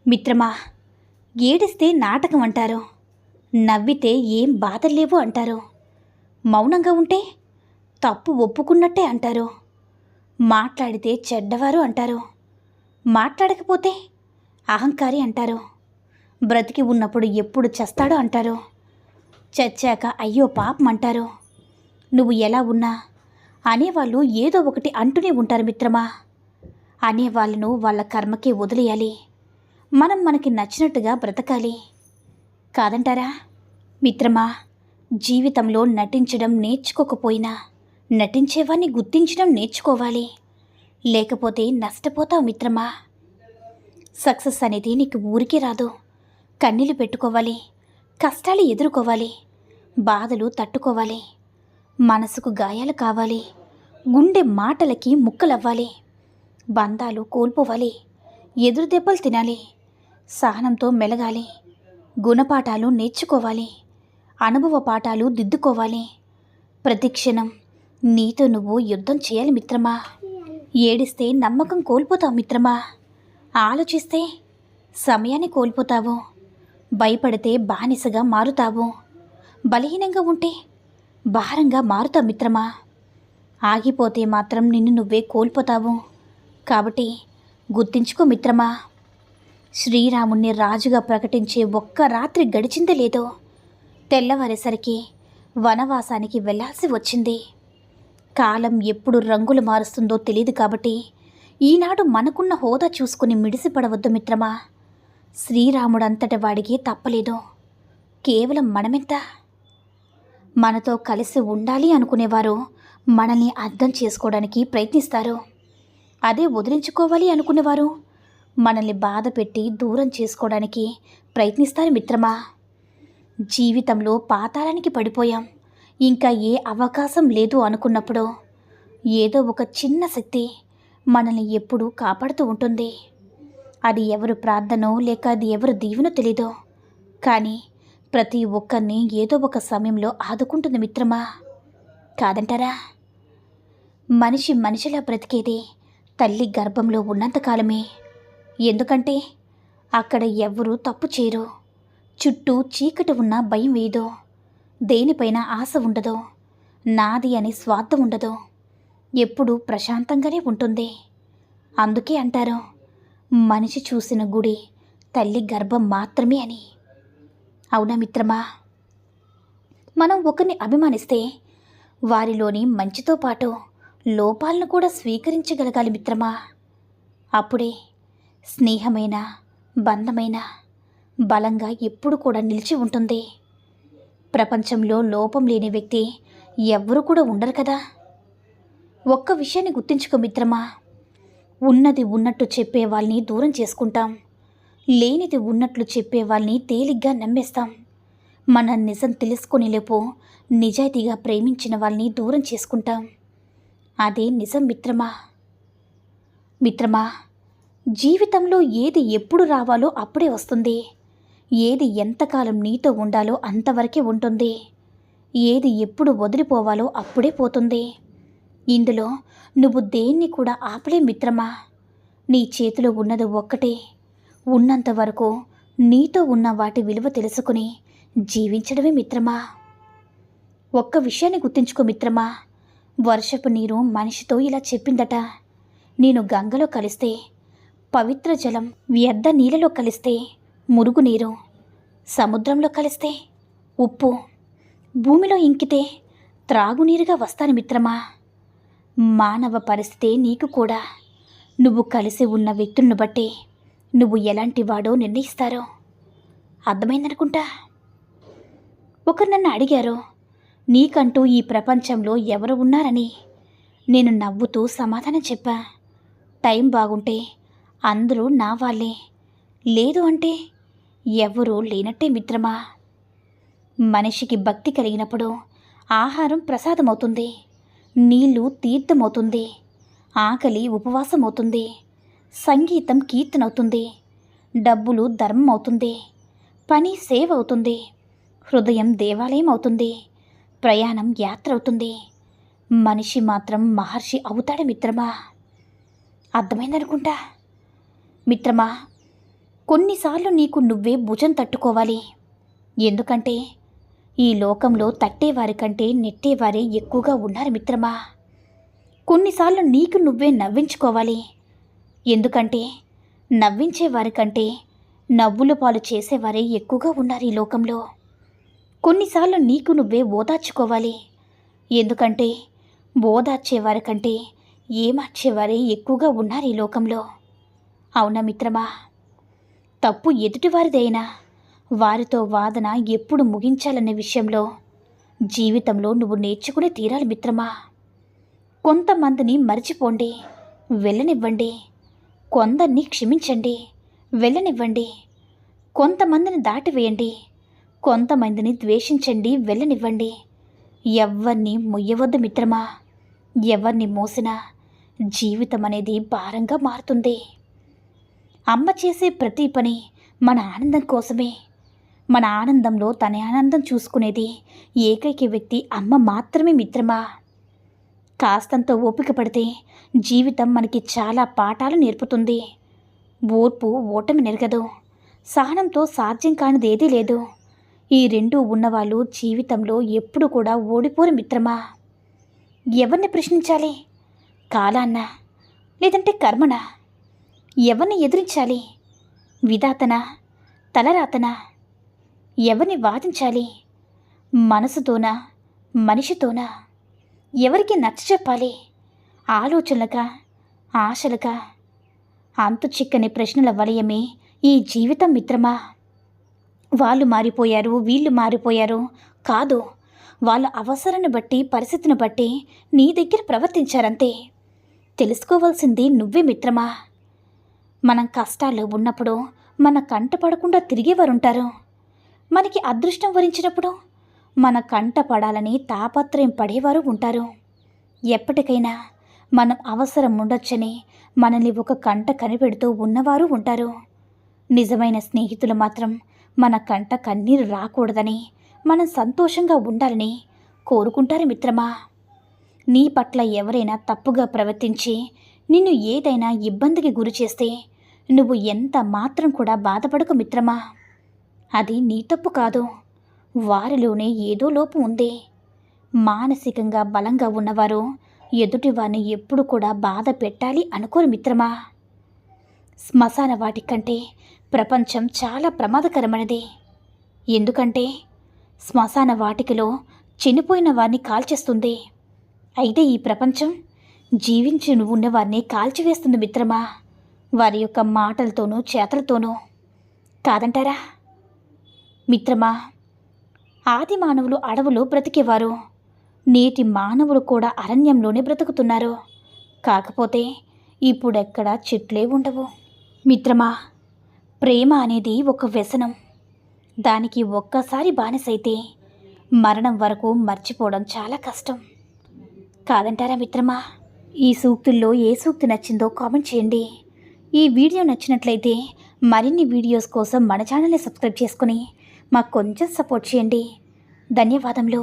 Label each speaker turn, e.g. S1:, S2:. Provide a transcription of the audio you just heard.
S1: మిత్రమా, ఏడిస్తే నాటకం అంటారు, నవ్వితే ఏం బాధల్లేవు అంటారు, మౌనంగా ఉంటే తప్పు ఒప్పుకున్నట్టే అంటారు, మాట్లాడితే చెడ్డవారు అంటారు, మాట్లాడకపోతే అహంకారి అంటారు, బ్రతికి ఉన్నప్పుడు ఎప్పుడు చస్తాడో అంటారు, చచ్చాక అయ్యో పాపం అంటారు. నువ్వు ఎలా ఉన్నా అనేవాళ్ళు ఏదో ఒకటి అంటూనే ఉంటారు మిత్రమా. అనేవాళ్ళను వాళ్ళ కర్మకే వదిలేయాలి. మనం మనకి నచ్చినట్టుగా బ్రతకాలి, కాదంటారా మిత్రమా? జీవితంలో నటించడం నేర్చుకోకపోయినా నటించేవాన్ని గుర్తించడం నేర్చుకోవాలి, లేకపోతే నష్టపోతావు మిత్రమా. సక్సెస్ అనేది నీకు ఊరికే రాదు. కన్నీళ్ళు పెట్టుకోవాలి, కష్టాలు ఎదుర్కోవాలి, బాధలు తట్టుకోవాలి, మనసుకు గాయాలు కావాలి, గుండె మాటలకి ముక్కలవ్వాలి, బంధాలు కోల్పోవాలి, ఎదురు దెబ్బలు తినాలి, సహనంతో మెలగాలి, గుణపాఠాలు నేర్చుకోవాలి, అనుభవ పాఠాలు దిద్దుకోవాలి. ప్రతి క్షణం నీతో నువ్వు యుద్ధం చేయాలి మిత్రమా. ఏడిస్తే నమ్మకం కోల్పోతావు మిత్రమా. ఆలోచిస్తే సమయాన్ని కోల్పోతావు. భయపడితే బానిసగా మారుతావు. బలహీనంగా ఉంటే భారంగా మారుతావు మిత్రమా. ఆగిపోతే మాత్రం నిన్ను నువ్వే కోల్పోతావు. కాబట్టి గుర్తించుకో మిత్రమా. శ్రీరాముణ్ణి రాజుగా ప్రకటించే ఒక్క రాత్రి గడిచిందే లేదో తెల్లవారేసరికి వనవాసానికి వెళ్ళాల్సి వచ్చింది. కాలం ఎప్పుడు రంగులు మారుస్తుందో తెలియదు. కాబట్టి ఈనాడు మనకున్న హోదా చూసుకుని మిడిసిపడవద్దు మిత్రమా. శ్రీరాముడంతటి వాడికి తప్పలేదు. కేవలం మనమెంత? మనతో కలిసి ఉండాలి అనుకునేవారు మనల్ని అర్థం చేసుకోవడానికి ప్రయత్నిస్తారు. అదే వదిలించుకోవాలి అనుకునేవారు మనల్ని బాధ పెట్టి దూరం చేసుకోవడానికి ప్రయత్నిస్తారు మిత్రమా. జీవితంలో పాతాళానికి పడిపోయాం, ఇంకా ఏ అవకాశం లేదు అనుకున్నప్పుడు ఏదో ఒక చిన్న శక్తి మనల్ని ఎప్పుడూ కాపాడుతూ ఉంటుంది. అది ఎవరు ప్రార్థనో లేక అది ఎవరు దీవెనో తెలీదో, కానీ ప్రతి ఒక్కరిని ఏదో ఒక సమయంలో ఆదుకుంటుంది మిత్రమా, కాదంటారా? మనిషి మనిషిలా బ్రతికేది తల్లి గర్భంలో ఉన్నంతకాలమే. ఎందుకంటే అక్కడ ఎవ్వరూ తప్పు చేయరు. చుట్టూ చీకటి ఉన్న భయం వేయదు. దేనిపైన ఆశ ఉండదు. నాది అని స్వార్థం ఉండదు. ఎప్పుడూ ప్రశాంతంగానే ఉంటుంది. అందుకే అంటారు, మనిషి చూసిన గుడి తల్లి గర్భం మాత్రమే అని. అవునా మిత్రమా? మనం ఒకరిని అభిమానిస్తే వారిలోని మంచితో పాటు లోపాలను కూడా స్వీకరించగలగాలి మిత్రమా. అప్పుడే స్నేహమైన బంధమైన బలంగా ఎప్పుడు కూడా నిలిచి ఉంటుంది. ప్రపంచంలో లోపం లేని వ్యక్తి ఎవ్వరూ కూడా ఉండరు కదా. ఒక్క విషయాన్ని గుర్తుంచుకో మిత్రమా. ఉన్నది ఉన్నట్టు చెప్పే వాళ్ళని దూరం చేసుకుంటాం. లేనిది ఉన్నట్లు చెప్పే వాళ్ళని తేలిగ్గా నమ్మేస్తాం. మన నిజం తెలుసుకునేలేపు నిజాయితీగా ప్రేమించిన వాళ్ళని దూరం చేసుకుంటాం. అదే నిజం మిత్రమా. మిత్రమా, జీవితంలో ఏది ఎప్పుడు రావాలో అప్పుడే వస్తుంది. ఏది ఎంతకాలం నీతో ఉండాలో అంతవరకే ఉంటుంది. ఏది ఎప్పుడు వదిలిపోవాలో అప్పుడే పోతుంది. ఇందులో నువ్వు దేన్ని కూడా ఆపలే మిత్రమా. నీ చేతిలో ఉన్నది ఒక్కటే. ఉన్నంత వరకు నీతో ఉన్న వాటి విలువ తెలుసుకుని జీవించడమే మిత్రమా. ఒక్క విషయాన్ని గుర్తుంచుకో మిత్రమా. వర్షపు నీరు మనిషితో ఇలా చెప్పిందట, నేను గంగలో కలిస్తే పవిత్ర జలం, వ్యర్థ నీళ్ళలో కలిస్తే మురుగునీరు, సముద్రంలో కలిస్తే ఉప్పు, భూమిలో ఇంకితే త్రాగునీరుగా వస్తాను మిత్రమా. మానవ పరిస్థితే నీకు కూడా. నువ్వు కలిసి ఉన్న వ్యక్తులను బట్టి నువ్వు ఎలాంటి వాడో నిర్ణయిస్తారో. అర్థమైందనుకుంటా. ఒకరు నన్ను అడిగారు, నీకంటూ ఈ ప్రపంచంలో ఎవరు ఉన్నారని. నేను నవ్వుతూ సమాధానం చెప్పా, టైం బాగుంటే అందరూ నా వాళ్ళే, లేదు అంటే ఎవరూ లేనట్టే మిత్రమా. మనిషికి భక్తి కలిగినప్పుడు ఆహారం ప్రసాదమవుతుంది, నీళ్లు తీర్థమవుతుంది, ఆకలి ఉపవాసమవుతుంది, సంగీతం కీర్తనవుతుంది, డబ్బులు ధర్మం అవుతుంది, పని సేవ అవుతుంది, హృదయం దేవాలయం అవుతుంది, ప్రయాణం యాత్ర అవుతుంది. మనిషి మాత్రం మహర్షి అవుతాడు మిత్రమా. అర్థమైందనుకుంటా. మిత్రమా, కొన్నిసార్లు నీకు నువ్వే భుజం తట్టుకోవాలి. ఎందుకంటే ఈ లోకంలో తట్టేవారి కంటే నెట్టేవారే ఎక్కువగా ఉన్నారు మిత్రమా. కొన్నిసార్లు నీకు నువ్వే నవ్వించుకోవాలి. ఎందుకంటే నవ్వించేవారి కంటే నవ్వుల పాలు చేసేవారే ఎక్కువగా ఉన్నారు ఈ లోకంలో. కొన్నిసార్లు నీకు నువ్వే ఓదార్చుకోవాలి. ఎందుకంటే ఓదార్చేవారి కంటే ఏమార్చేవారే ఎక్కువగా ఉన్నారు ఈ లోకంలో. అవునా మిత్రమా. తప్పు ఎదుటివారిదైనా వారితో వాదన ఎప్పుడు ముగించాలనే విషయంలో జీవితంలో నువ్వు నేర్చుకునే తీరాలి మిత్రమా. కొంతమందిని మరిచిపోండి, వెళ్ళనివ్వండి. కొందరిని క్షమించండి, వెళ్ళనివ్వండి. కొంతమందిని దాటివేయండి, కొంతమందిని ద్వేషించండి, వెళ్ళనివ్వండి. ఎవరిని మొయ్యవద్దు మిత్రమా. ఎవరిని మోసినా జీవితం అనేది భారంగా మారుతుంది. అమ్మ చేసే ప్రతి పని మన ఆనందం కోసమే. మన ఆనందంలో తన ఆనందం చూసుకునేది ఏకైక వ్యక్తి అమ్మ మాత్రమే మిత్రమా. కాస్తంత ఓపిక పడితే జీవితం మనకి చాలా పాఠాలు నేర్పుతుంది. ఓర్పు ఓటమి నెరగదు. సహనంతో సాధ్యం కానిది ఏదీ లేదు. ఈ రెండూ ఉన్నవాళ్ళు జీవితంలో ఎప్పుడు కూడా ఓడిపోరు మిత్రమా. ఎవరిని ప్రశ్నించాలి? కాలాన్నా లేదంటే కర్మనా? ఎవరిని ఎదిరించాలి? విధాతనా, తలరాతనా? ఎవరిని వాదించాలి? మనసుతోనా, మనిషితోనా? ఎవరికి నచ్చ చెప్పాలి? ఆలోచనలకా, ఆశలకా? అంతు చిక్కని ప్రశ్నల వలయమే ఈ జీవితం మిత్రమా. వాళ్ళు మారిపోయారు, వీళ్ళు మారిపోయారు కాదు. వాళ్ళ అవసరాన్ని బట్టి, పరిస్థితిని బట్టి నీ దగ్గర ప్రవర్తించారంతే. తెలుసుకోవాల్సింది నువ్వే మిత్రమా. మనం కష్టాల్లో ఉన్నప్పుడు మన కంట పడకుండా తిరిగేవారుంటారు. మనకి అదృష్టం వరించినప్పుడు మన కంట పడాలని తాపత్రయం పడేవారు ఉంటారు. ఎప్పటికైనా మనం అవసరం ఉండొచ్చని మనల్ని ఒక కంట కనిపెడుతూ ఉన్నవారు ఉంటారు. నిజమైన స్నేహితులు మాత్రం మన కంట కన్నీరు రాకూడదని, మనం సంతోషంగా ఉండాలని కోరుకుంటారు మిత్రమా. నీ పట్ల ఎవరైనా తప్పుగా ప్రవర్తించి నిన్ను ఏదైనా ఇబ్బందికి గురి చేస్తే నువ్వు ఎంత మాత్రం కూడా బాధపడకు మిత్రమా. అది నీ తప్పు కాదు, వారిలోనే ఏదో లోపం ఉంది. మానసికంగా బలంగా ఉన్నవారు ఎదుటివారిని ఎప్పుడు కూడా బాధ పెట్టాలి అనుకోరు మిత్రమా. శ్మశాన వాటి కంటే ప్రపంచం చాలా ప్రమాదకరమైనది. ఎందుకంటే శ్మశాన వాటికలో చనిపోయిన వారిని కాల్చేస్తుంది. అయితే ఈ ప్రపంచం జీవించి ఉన్నవారిని కాల్చివేస్తుంది మిత్రమా. వారి యొక్క మాటలతోనూ చేతలతోనూ. కాదంటారా మిత్రమా. ఆది మానవులు అడవులు బ్రతికేవారు. నేటి మానవులు కూడా అరణ్యంలోనే బ్రతుకుతున్నారు. కాకపోతే ఇప్పుడెక్కడ చెట్లే ఉండవు మిత్రమా. ప్రేమ అనేది ఒక వ్యసనం. దానికి ఒక్కసారి బానిసైతే మరణం వరకు మర్చిపోవడం చాలా కష్టం. కాదంటారా మిత్రమా. ఈ సూక్తుల్లో ఏ సూక్తి నచ్చిందో కామెంట్ చేయండి. ఈ వీడియో నచ్చినట్లయితే మరిన్ని వీడియోస్ కోసం మన ఛానల్ని సబ్స్క్రైబ్ చేసుకుని మాకు కొంచెం సపోర్ట్ చేయండి. ధన్యవాదములు.